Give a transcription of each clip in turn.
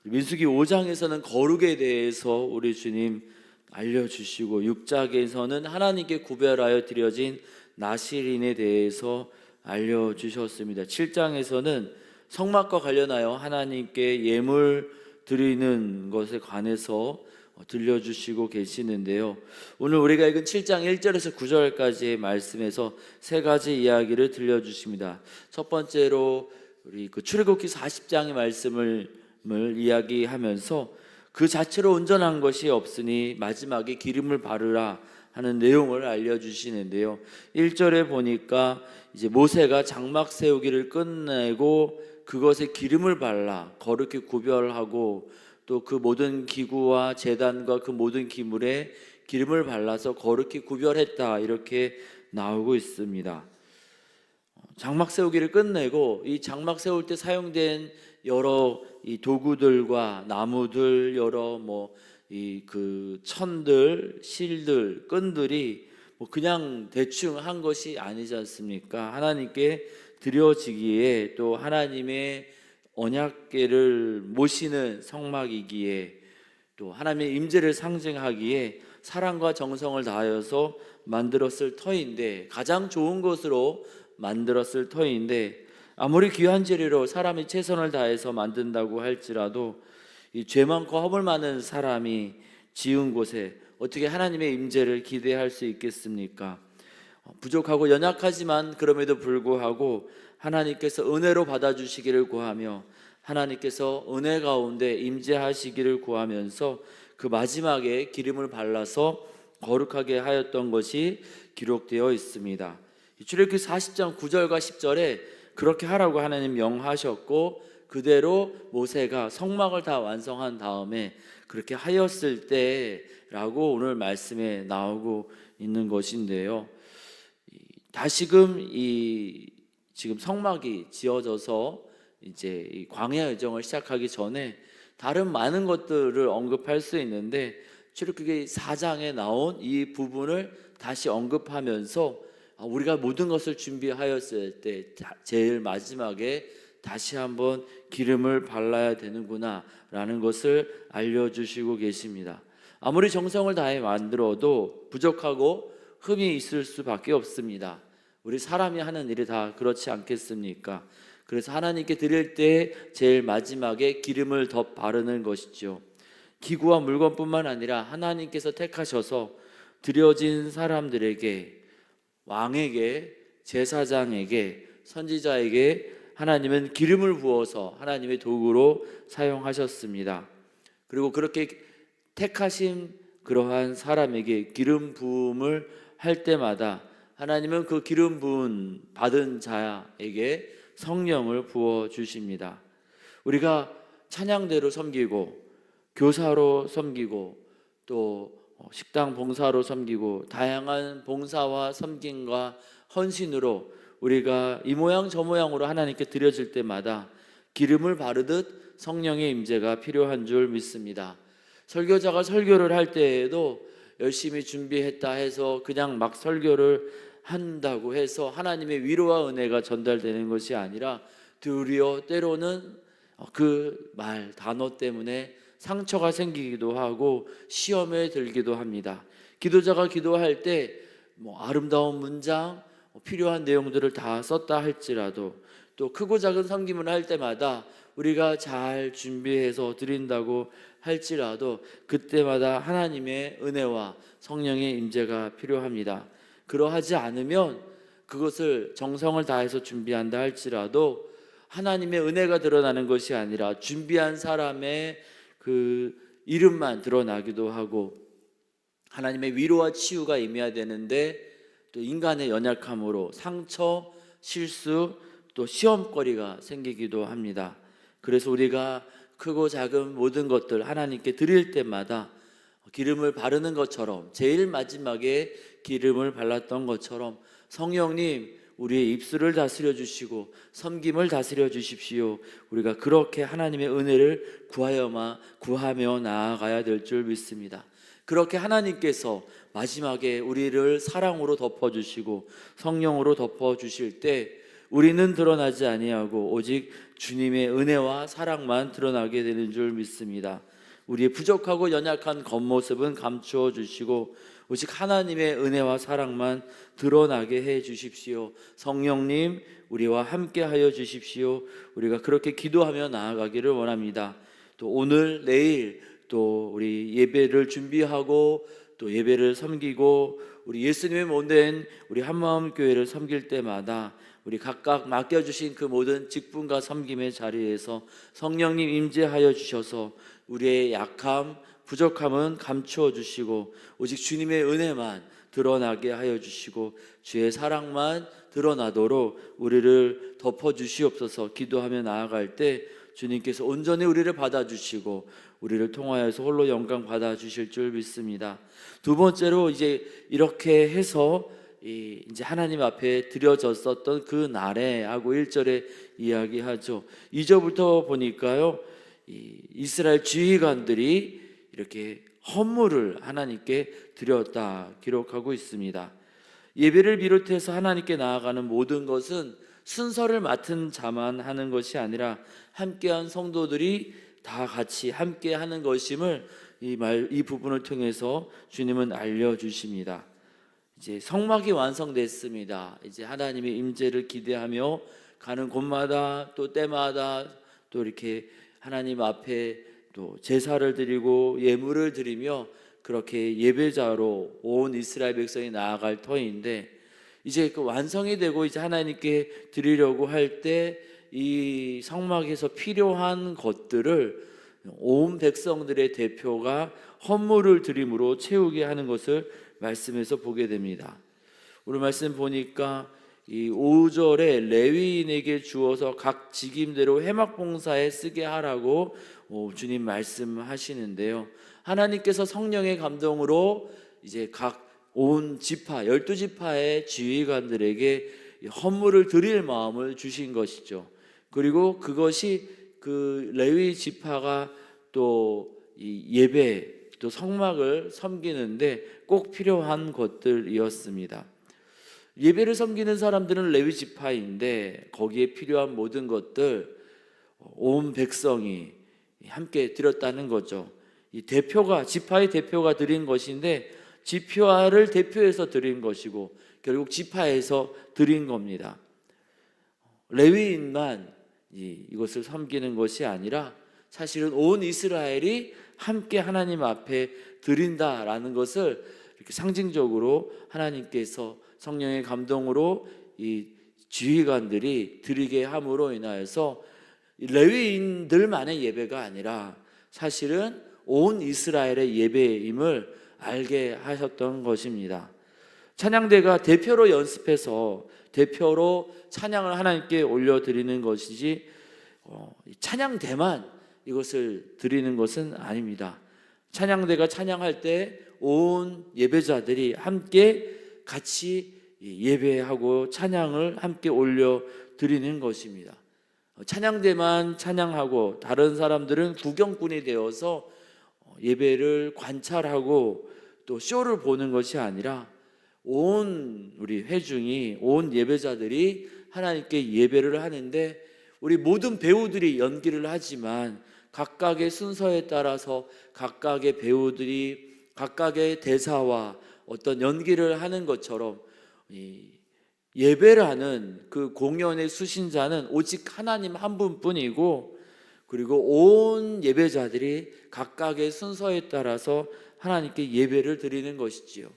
민수기 5장에서는 거룩에 대해서 우리 주님 알려주시고 6장에서는 하나님께 구별하여 드려진 나실인에 대해서 알려주셨습니다. 7장에서는 성막과 관련하여 하나님께 예물 드리는 것에 관해서 들려주시고 계시는데요. 오늘 우리가 읽은 7장 1절에서 9절까지의 말씀에서 세 가지 이야기를 들려주십니다. 첫 번째로 우리 출애굽기 40장의 말씀을 이야기하면서 그 자체로 온전한 것이 없으니 마지막에 기름을 바르라 하는 내용을 알려주시는데요. 1절에 보니까 이제 모세가 장막 세우기를 끝내고 그것에 기름을 발라 거룩히 구별하고 또 그 모든 기구와 제단과 그 모든 기물에 기름을 발라서 거룩히 구별했다, 이렇게 나오고 있습니다. 장막 세우기를 끝내고 이 장막 세울 때 사용된 여러 이 도구들과 나무들, 여러 그 천들, 실들, 끈들이 그냥 대충 한 것이 아니지 않습니까? 하나님께 드려지기에 또 하나님의 언약궤를 모시는 성막이기에 또 하나님의 임재를 상징하기에 사랑과 정성을 다하여서 만들었을 터인데, 가장 좋은 것으로 만들었을 터인데, 아무리 귀한 재료로 사람이 최선을 다해서 만든다고 할지라도 이 죄 많고 허물 많은 사람이 지은 곳에 어떻게 하나님의 임재를 기대할 수 있겠습니까? 부족하고 연약하지만 그럼에도 불구하고 하나님께서 은혜로 받아주시기를 구하며 하나님께서 은혜 가운데 임재하시기를 구하면서 그 마지막에 기름을 발라서 거룩하게 하였던 것이 기록되어 있습니다. 출애굽기 40장 9절과 10절에 그렇게 하라고 하나님 명하셨고 그대로 모세가 성막을 다 완성한 다음에 그렇게 하였을 때라고 오늘 말씀에 나오고 있는 것인데요. 다시금 지금 성막이 지어져서 이제 이 광야 여정을 시작하기 전에 다른 많은 것들을 언급할 수 있는데 출애굽기 4장에 나온 이 부분을 다시 언급하면서 우리가 모든 것을 준비하였을 때 제일 마지막에 다시 한번 기름을 발라야 되는구나 라는 것을 알려주시고 계십니다. 아무리 정성을 다해 만들어도 부족하고 흠이 있을 수밖에 없습니다. 우리 사람이 하는 일이 다 그렇지 않겠습니까? 그래서 하나님께 드릴 때 제일 마지막에 기름을 더 바르는 것이죠. 기구와 물건뿐만 아니라 하나님께서 택하셔서 드려진 사람들에게, 왕에게, 제사장에게, 선지자에게 하나님은 기름을 부어서 하나님의 도구로 사용하셨습니다. 그리고 그렇게 택하신 그러한 사람에게 기름 부음을 할 때마다 하나님은 그 기름 부음 받은 자에게 성령을 부어 주십니다. 우리가 찬양대로 섬기고 교사로 섬기고 또 식당 봉사로 섬기고 다양한 봉사와 섬김과 헌신으로 우리가 이 모양 저 모양으로 하나님께 드려질 때마다 기름을 바르듯 성령의 임재가 필요한 줄 믿습니다. 설교자가 설교를 할 때에도 열심히 준비했다 해서 그냥 막 설교를 한다고 해서 하나님의 위로와 은혜가 전달되는 것이 아니라 도리어 때로는 그 말, 단어 때문에 상처가 생기기도 하고 시험에 들기도 합니다. 기도자가 기도할 때 아름다운 문장, 필요한 내용들을 다 썼다 할지라도 또 크고 작은 섬김을 할 때마다 우리가 잘 준비해서 드린다고 할지라도 그때마다 하나님의 은혜와 성령의 임재가 필요합니다. 그러하지 않으면 그것을 정성을 다해서 준비한다 할지라도 하나님의 은혜가 드러나는 것이 아니라 준비한 사람의 그 이름만 드러나기도 하고 하나님의 위로와 치유가 임해야 되는데 또 인간의 연약함으로 상처, 실수, 또 시험거리가 생기기도 합니다. 그래서 우리가 크고 작은 모든 것들 하나님께 드릴 때마다 기름을 바르는 것처럼, 제일 마지막에 기름을 발랐던 것처럼 성령님 우리의 입술을 다스려 주시고 섬김을 다스려 주십시오. 우리가 그렇게 하나님의 은혜를 구하며 나아가야 될 줄 믿습니다. 그렇게 하나님께서 마지막에 우리를 사랑으로 덮어주시고 성령으로 덮어주실 때 우리는 드러나지 아니하고 오직 주님의 은혜와 사랑만 드러나게 되는 줄 믿습니다. 우리의 부족하고 연약한 겉모습은 감추어 주시고 오직 하나님의 은혜와 사랑만 드러나게 해 주십시오. 성령님, 우리와 함께 하여 주십시오. 우리가 그렇게 기도하며 나아가기를 원합니다. 또 오늘 내일 또 우리 예배를 준비하고 또 예배를 섬기고 우리 예수님의 몸된 우리 한마음 교회를 섬길 때마다 우리 각각 맡겨주신 그 모든 직분과 섬김의 자리에서 성령님 임재하여 주셔서 우리의 약함, 부족함은 감추어 주시고 오직 주님의 은혜만 드러나게 하여 주시고 주의 사랑만 드러나도록 우리를 덮어 주시옵소서. 기도하며 나아갈 때 주님께서 온전히 우리를 받아주시고 우리를 통하여서 홀로 영광 받아주실 줄 믿습니다. 두 번째로 이제 이렇게 해서 이제 하나님 앞에 드려졌었던 그 날에 하고 1절에 이야기하죠. 2절부터 보니까요, 이스라엘 지휘관들이 이렇게 헌물을 하나님께 드렸다 기록하고 있습니다. 예배를 비롯해서 하나님께 나아가는 모든 것은 순서를 맡은 자만 하는 것이 아니라 함께한 성도들이 다 같이 함께 하는 것임을 이 부분을 통해서 주님은 알려주십니다. 이제 성막이 완성됐습니다. 이제 하나님의 임재를 기대하며 가는 곳마다 또 때마다 또 이렇게 하나님 앞에 또 제사를 드리고 예물을 드리며 그렇게 예배자로 온 이스라엘 백성이 나아갈 터인데 이제 그 완성이 되고 이제 하나님께 드리려고 할 때 이 성막에서 필요한 것들을 온 백성들의 대표가 헌물을 드림으로 채우게 하는 것을 말씀에서 보게 됩니다. 오늘 말씀 보니까 이 5절에 레위인에게 주어서 각 직임대로 회막 봉사에 쓰게 하라고 주님 말씀하시는데요. 하나님께서 성령의 감동으로 이제 각 온 지파 12지파의 지휘관들에게 헌물을 드릴 마음을 주신 것이죠. 그리고 그것이 그 레위 지파가 또 이 예배 또 성막을 섬기는데 꼭 필요한 것들이었습니다. 예배를 섬기는 사람들은 레위 지파인데 거기에 필요한 모든 것들 온 백성이 함께 드렸다는 거죠. 이 대표가 지파의 대표가 드린 것인데 지파를 대표해서 드린 것이고 결국 지파에서 드린 겁니다. 레위인만 이것을 섬기는 것이 아니라 사실은 온 이스라엘이 함께 하나님 앞에 드린다라는 것을 이렇게 상징적으로 하나님께서 성령의 감동으로 이 지휘관들이 드리게 함으로 인하여서 레위인들만의 예배가 아니라 사실은 온 이스라엘의 예배임을 알게 하셨던 것입니다. 찬양대가 대표로 연습해서 대표로 찬양을 하나님께 올려드리는 것이지 찬양대만 이것을 드리는 것은 아닙니다. 찬양대가 찬양할 때 온 예배자들이 함께 같이 예배하고 찬양을 함께 올려드리는 것입니다. 찬양대만 찬양하고 다른 사람들은 구경꾼이 되어서 예배를 관찰하고 또 쇼를 보는 것이 아니라 온 우리 회중이 온 예배자들이 하나님께 예배를 하는데 우리 모든 배우들이 연기를 하지만 각각의 순서에 따라서 각각의 배우들이 각각의 대사와 어떤 연기를 하는 것처럼 예배를 하는 그 공연의 수신자는 오직 하나님 한 분뿐이고 그리고 온 예배자들이 각각의 순서에 따라서 하나님께 예배를 드리는 것이지요.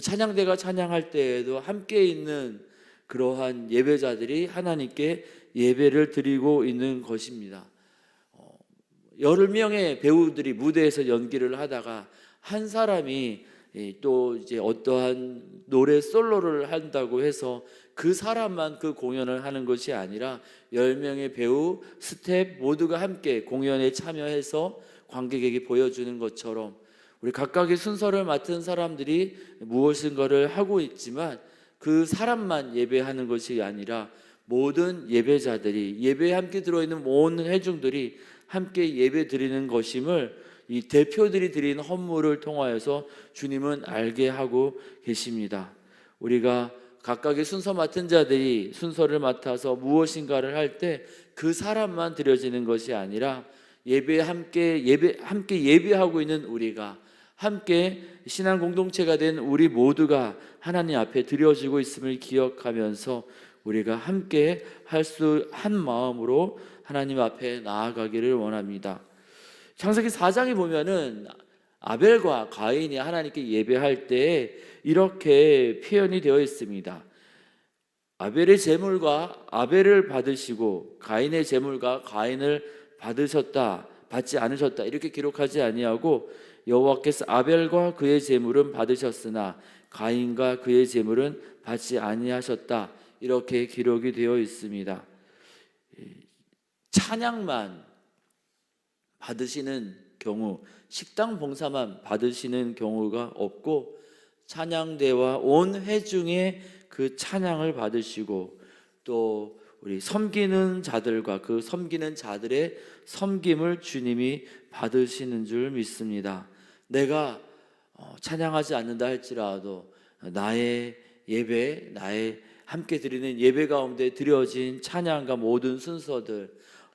찬양대가 찬양할 때에도 함께 있는 그러한 예배자들이 하나님께 예배를 드리고 있는 것입니다. 여러 명의 배우들이 무대에서 연기를 하다가 한 사람이 또 이제 어떠한 노래 솔로를 한다고 해서 그 사람만 그 공연을 하는 것이 아니라 10명의 배우, 스텝 모두가 함께 공연에 참여해서 관객에게 보여주는 것처럼 우리 각각의 순서를 맡은 사람들이 무엇인가를 하고 있지만 그 사람만 예배하는 것이 아니라 모든 예배자들이 예배에 함께 들어있는 모든 회중들이 함께 예배 드리는 것임을 이 대표들이 드리는 헌물을 통하여서 주님은 알게 하고 계십니다. 우리가 각각의 순서 맡은 자들이 순서를 맡아서 무엇인가를 할 때 그 사람만 드려지는 것이 아니라 함께 예배하고 있는 우리가, 함께 신앙 공동체가 된 우리 모두가 하나님 앞에 드려지고 있음을 기억하면서 우리가 함께 한 마음으로 하나님 앞에 나아가기를 원합니다. 창세기 4장에 보면은 아벨과 가인이 하나님께 예배할 때 이렇게 표현이 되어 있습니다. 아벨의 제물과 아벨을 받으시고 가인의 제물과 가인을 받지 않으셨다, 이렇게 기록하지 아니하고 여호와께서 아벨과 그의 제물은 받으셨으나 가인과 그의 제물은 받지 아니하셨다, 이렇게 기록이 되어 있습니다. 찬양만 받으시는 경우, 식당 봉사만 받으시는 경우가 없고 찬양대와 온 회중의 그 찬양을 받으시고 또 우리 섬기는 자들과 그 섬기는 자들의 섬김을 주님이 받으시는 줄 믿습니다. 내가 찬양하지 않는다 할지라도 나의 예배, 나의 함께 드리는 예배 가운데 드려진 찬양과 모든 순서들,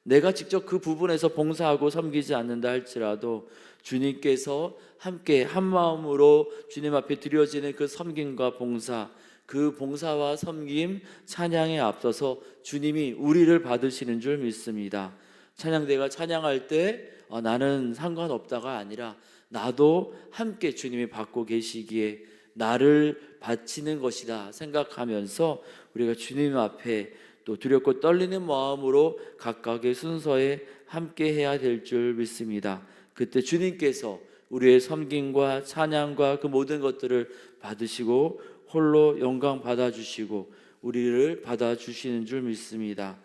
내가 직접 그 부분에서 봉사하고 섬기지 않는다 할지라도 주님께서 함께 한 마음으로 주님 앞에 드려지는 그 섬김과 봉사, 그 봉사와 섬김, 찬양에 앞서서 주님이 우리를 받으시는 줄 믿습니다. 찬양대가 찬양할 때 나는 상관없다가 아니라 나도 함께 주님이 받고 계시기에 나를 바치는 것이다 생각하면서 우리가 주님 앞에 또 두렵고 떨리는 마음으로 각각의 순서에 함께 해야 될 줄 믿습니다. 그때 주님께서 우리의 섬김과 찬양과 그 모든 것들을 받으시고 홀로 영광 받아주시고 우리를 받아주시는 줄 믿습니다.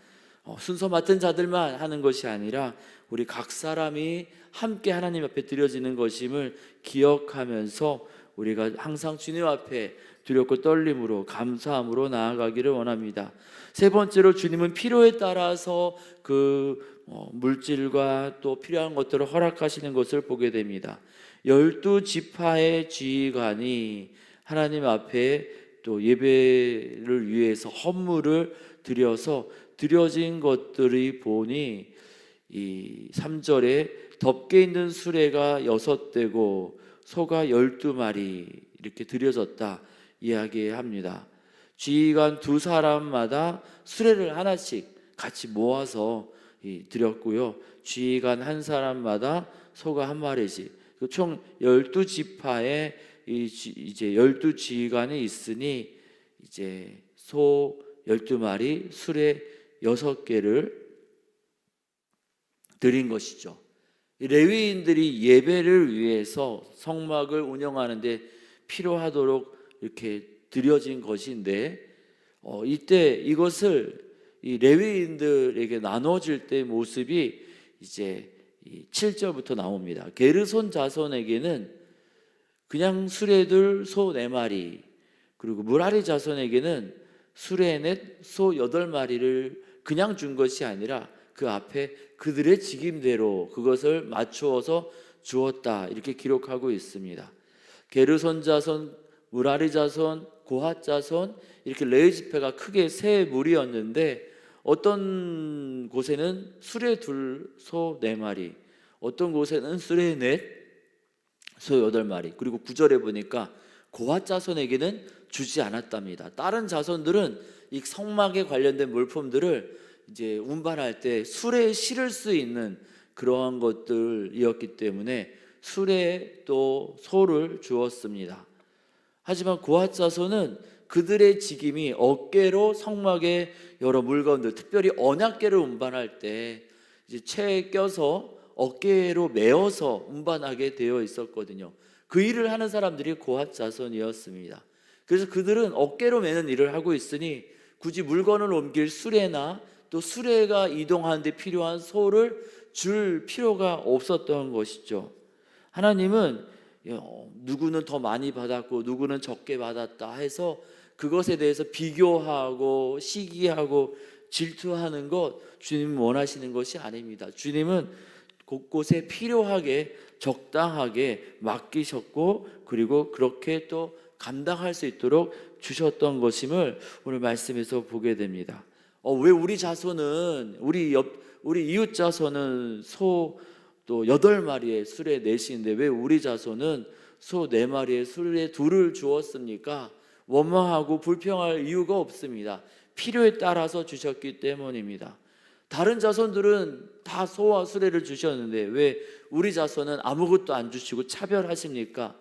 순서 맡은 자들만 하는 것이 아니라 우리 각 사람이 함께 하나님 앞에 드려지는 것임을 기억하면서 우리가 항상 주님 앞에 두렵고 떨림으로 감사함으로 나아가기를 원합니다. 세 번째로 주님은 필요에 따라서 그 물질과 또 필요한 것들을 허락하시는 것을 보게 됩니다. 12지파의 지휘관이 하나님 앞에 또 예배를 위해서 헌물을 드려서 드려진 것들이 보니 이 3절에 덮개 있는 수레가 6대고 소가 12마리 이렇게 드려졌다 이야기합니다. 지휘관 두 사람마다 수레를 하나씩 같이 모아서 드렸고요. 지휘관 한 사람마다 소가 한 마리씩, 총 12지파에 이제 12지휘관이 있으니 이제 소 12마리, 수레 6개를 드린 것이죠. 레위인들이 예배를 위해서 성막을 운영하는데 필요하도록 이렇게 드려진 것인데 이때 이것을 이 레위인들에게 나눠질 때 모습이 이제 7절부터 나옵니다. 게르손 자손에게는 그냥 수레들 소 4마리, 그리고 무라리 자손에게는 수레 넷, 소 8마리를 그냥 준 것이 아니라 그 앞에 그들의 직임대로 그것을 맞추어서 주었다, 이렇게 기록하고 있습니다. 게르손 자손, 무라리 자손, 고핫 자손, 이렇게 레위 지파가 크게 세 무리였는데 어떤 곳에는 수레 둘, 소 4마리, 어떤 곳에는 수레 넷, 소 8마리, 그리고 9절에 보니까 고핫 자손에게는 주지 않았답니다. 다른 자손들은 이 성막에 관련된 물품들을 이제 운반할 때 수레에 실을 수 있는 그러한 것들이었기 때문에 수레에 또 소를 주었습니다. 하지만 고핫 자손은 그들의 직임이 어깨로 성막의 여러 물건들, 특별히 언약궤를 운반할 때 이제 채에 껴서 어깨로 메어서 운반하게 되어 있었거든요. 그 일을 하는 사람들이 고핫 자손이었습니다. 그래서 그들은 어깨로 메는 일을 하고 있으니 굳이 물건을 옮길 수레나 또 수레가 이동하는 데 필요한 소를 줄 필요가 없었던 것이죠. 하나님은 누구는 더 많이 받았고 누구는 적게 받았다 해서 그것에 대해서 비교하고 시기하고 질투하는 것 주님은 원하시는 것이 아닙니다. 주님은 곳곳에 필요하게 적당하게 맡기셨고 그리고 그렇게 또 감당할 수 있도록 주셨던 것임을 오늘 말씀에서 보게 됩니다. 왜 우리 자손은 우리 이웃 자손은 소 또 8마리의 수레 넷인데 왜 우리 자손은 소 4마리의 수레 2를 주었습니까? 원망하고 불평할 이유가 없습니다. 필요에 따라서 주셨기 때문입니다. 다른 자손들은 다 소와 수레를 주셨는데 왜 우리 자손은 아무것도 안 주시고 차별하십니까?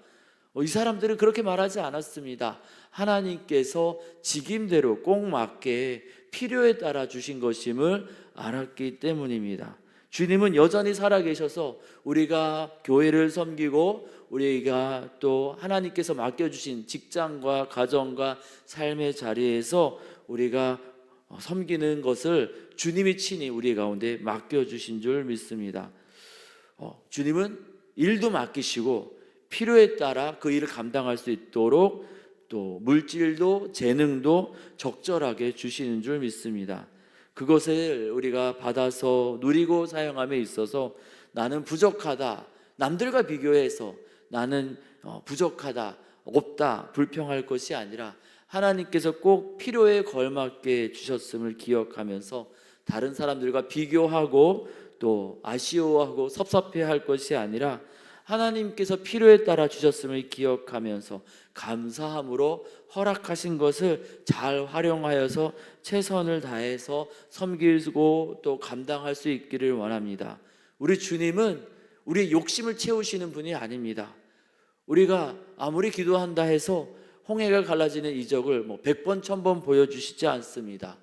이 사람들은 그렇게 말하지 않았습니다. 하나님께서 직임대로 꼭 맞게 필요에 따라 주신 것임을 알았기 때문입니다. 주님은 여전히 살아계셔서 우리가 교회를 섬기고 우리가 또 하나님께서 맡겨주신 직장과 가정과 삶의 자리에서 우리가 섬기는 것을 주님이 친히 우리 가운데 맡겨주신 줄 믿습니다. 주님은 일도 맡기시고 필요에 따라 그 일을 감당할 수 있도록 또 물질도 재능도 적절하게 주시는 줄 믿습니다. 그것을 우리가 받아서 누리고 사용함에 있어서 나는 부족하다, 남들과 비교해서 나는 부족하다, 없다, 불평할 것이 아니라 하나님께서 꼭 필요에 걸맞게 주셨음을 기억하면서 다른 사람들과 비교하고 또 아쉬워하고 섭섭해할 것이 아니라 하나님께서 필요에 따라 주셨음을 기억하면서 감사함으로 허락하신 것을 잘 활용하여서 최선을 다해서 섬기고 또 감당할 수 있기를 원합니다. 우리 주님은 우리의 욕심을 채우시는 분이 아닙니다. 우리가 아무리 기도한다 해서 홍해가 갈라지는 이적을 100번 1000번 보여주시지 않습니다.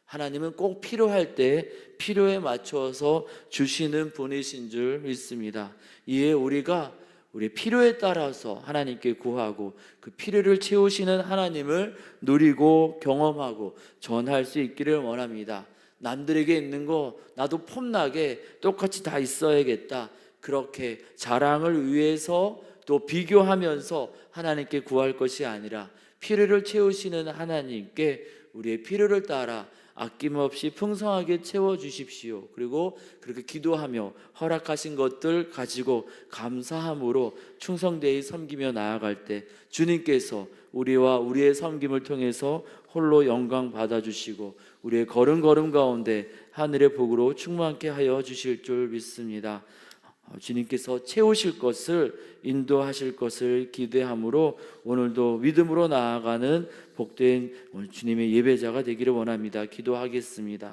하나님은 꼭 필요할 때 필요에 맞춰서 주시는 분이신 줄 믿습니다. 이에 우리가 우리 필요에 따라서 하나님께 구하고 그 필요를 채우시는 하나님을 누리고 경험하고 전할 수 있기를 원합니다. 남들에게 있는 거 나도 폼나게 똑같이 다 있어야겠다, 그렇게 자랑을 위해서 또 비교하면서 하나님께 구할 것이 아니라 필요를 채우시는 하나님께 우리의 필요를 따라 아낌없이 풍성하게 채워주십시오. 그리고 그렇게 기도하며 허락하신 것들 가지고 감사함으로 충성되이 섬기며 나아갈 때 주님께서 우리와 우리의 섬김을 통해서 홀로 영광 받아주시고 우리의 걸음걸음 가운데 하늘의 복으로 충만케 하여 주실 줄 믿습니다. 주님께서 채우실 것을 인도하실 것을 기대함으로 오늘도 믿음으로 나아가는 복된 오늘 주님의 예배자가 되기를 원합니다. 기도하겠습니다.